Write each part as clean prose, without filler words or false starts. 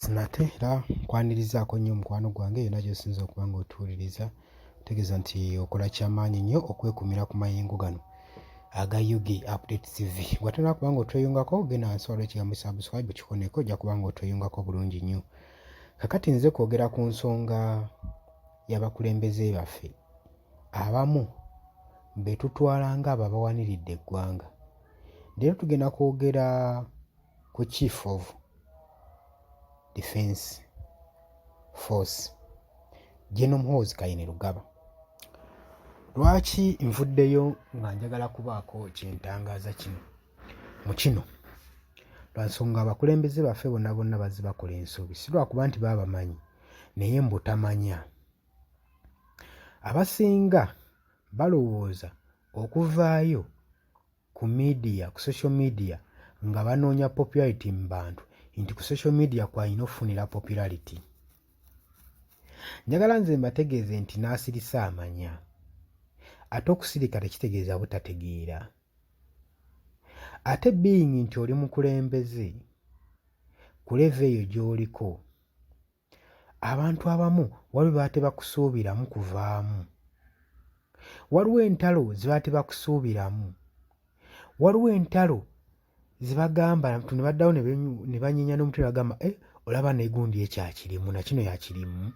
Sinatera kwanirizaako nnyo mukwano gwange yonna gy'osinza okuba ng'otuwuliriza tegeeza nti okola kyamaanyi nnyo okwekumira ku mayengo gano aga UG Update TV. Bw'atonera kuba ng'otweyungako genda wansi waliwo ekigambo subscribe kikoneko ojja kuba ng'otweyungako bulungi nnyo. Kakati nze kwogera ku nsonga y'abakulembeze baffe abamu be tutwala ng'abo abawaniridde eggwanga. Leero tugenda kwogera ku Chief of Defence Force General Muhoozi Kainerugaba. Lwaki nvuddeyo nga njagala kubaako kye ntangaaza kino mu kino? Lwa nsonga abakulembeze baffe bonna bonna bazze bakola ensobi, si lwakuba nti baba bamanyi naye mbu tamanya. Abasinga balowooza okuvaayo ku media, ku social media nga banoonya popularity mu bantu nti ku social media kwalina okufunira popularity. Njagala nze mbategeeze nti n'asirisa amanya, ate okusirika tekitegeeza butategeera. Ate being nti oli mukulembeze ku level eyo gy'oliko, abantu abamu waliwo batebakusuubiramu kuvaamu, waliwo entalo ze batebakusuubiramu, waliwo entalo zibagamba ne baddawo ne banyinya n'omutwe ne bagamba olaba negundi ekyakirimu na kino yakirimu.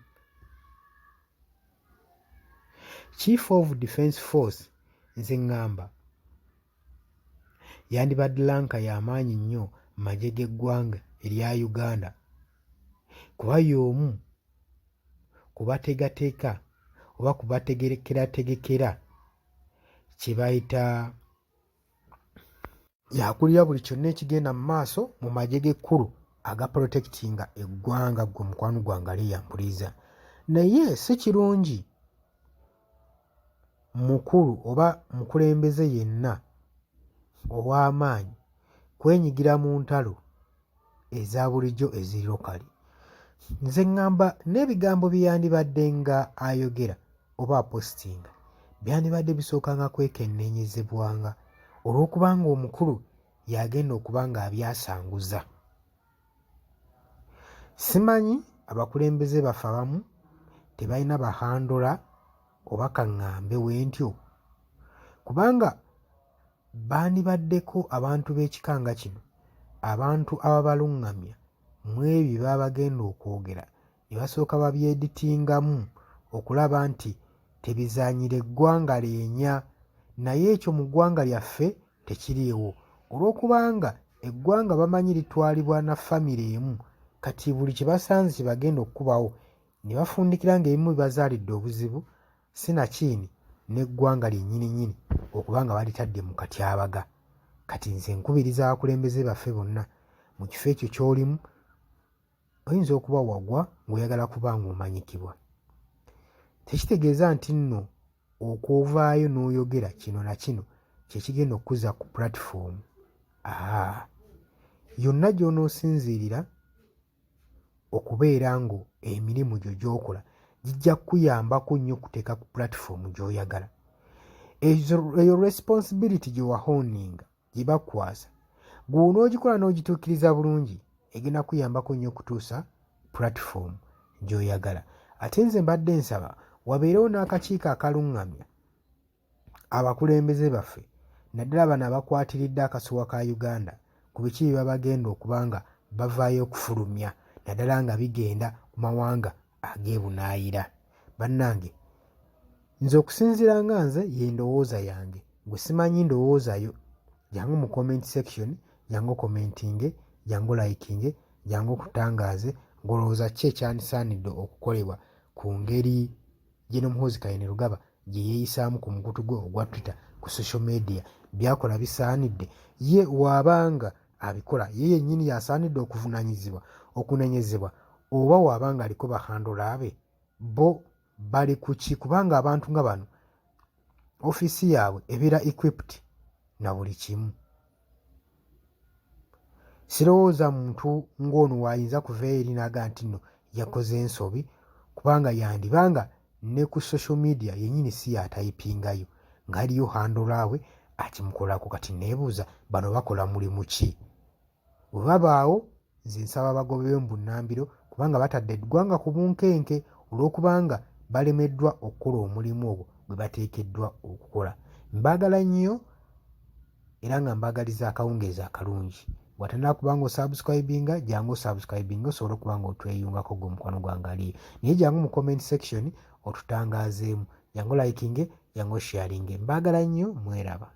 Chief of Defence Force nze ŋŋamba yandibadde lanka y'amaanyi nnyo mu magye g'eggwanga erya Uganda, kuba y'omu kubateekateeka oba kubategekerategekera kye bayita yakulira buli kyonna ekigenda mu maaso mu magye g'ekkulu aga protectinga eggwanga. Gwe mukwano gwange aliyampuliriza, naye si kirungi mukulu oba mukulembeze yenna ow'amaanyi kwenyigira mu ntalo eza bulijjo eziri lokali. Nze ŋŋamba n'ebigambo bye yandibadde nga ayogera oba apositinga byandibadde bisooka nga kwekenneenyezebwanga olw'okuba nga omukulu yagenda okuba ng'abyasanguza. Simanyi abakulembeze baffe abamu tebalina bahandola oba kaŋŋambe wentyo, kubanga bandibaddeko abantu b'ekikanga kino, abantu ababaluŋŋamya mu ebyo baba bagenda okwogera ne basooka babyeditingamu okulaba nti tebizaanyira eggwanga lyenya, naye ekyo mu ggwanga lyaffe tekiriiwo olw'okubanga eggwanga bamanyi litwalibwa na famire emu. Kati buli kye basanze kye bagenda okukubawo ne bafundikira ng'ebimu bibazaalidde obuzibu, sinakiini n'eggwanga lyennyini okuba nga balitadde mu katyabaga. Kati nze nkubiriza abakulembeze baffe bonna mu kifo ekyo ky'olimu, oyinza okuba wagwa ng'oyagala kuba ng'omanyikibwa. Tekitegeeza nti nno okwovaayo n'oyogera kino na kino kye kigenda okkuza ku platform. Yonna gy'onoosinziirira okubeera ngo emirimu gyo gy'okola gijja kukuyambako nnyo okuteeka ku platform gy'oyagala. Eyo responsibility gye wahooninga gye bakwasa, gwe onoogikola n'ogituukiriza bulungi egenda kuyambako nnyo okutuusa platform gy'oyagala. Ate nze mbadde nsaba wabeerewo n'akakiiko akaluŋŋamya abakulembeze baffe naddala bano abakwatiridde akasuwa ka Uganda ku biki bye baba bagenda okuba nga bavaayo okufulumya naddala nga bigenda ku mawanga ag'ebunaayira. Bannange, nze okusinziira nga nze ye ndowooza yange, gwe simanyi ndowoozayo, jangu mu comment section, jangu commentinge, jangu likinge, jangu kutangaaze ng'olowooza ki ekyandisaanidde okukolebwa ku ngeri General Muhoozi Kainerugaba gye yeeyisaamu ku mukutu gwe ogwa Twitter ku social media. Byakola bisaanidde? Ye waabanga abikola ye yennyini yasaanidde okunenyezebwa, oba waabanga aliko bahandola be bo bali ku ki? Kubanga abantu nga bano ofiisi yaabwe ebeera equipped na buli kimu. Sirowooza muntu ng'ono waayinza kuvayo eri n'aga nti nno yakoze ensobi, kubanga yandibanga ne ku social media yennyini si yatayipingayo ng'aliyo handola we akimukolako. Kati neebuuza bano bakola mulimu ki? Bwe babaawo nze nsaba bagobeyo mu bunnambiro kubanga batadde eggwanga ku bunkenke olw'okubanga balemeddwa okukola omulimu ogwo gwe bateekeddwa okukola. Mbaagala nnyo era nga mbaagaliza akawungeezi akalungi. Bw'atandika kuba nga osubscribinga jangu osubscribinga osobole okuba nga otweyungako gwe mukwano gwange aliyo. Naye jangu mu comment section otutangaazeemu. Jangu likinge, jangu sharinge. Mbaagala nnyo, mweraba.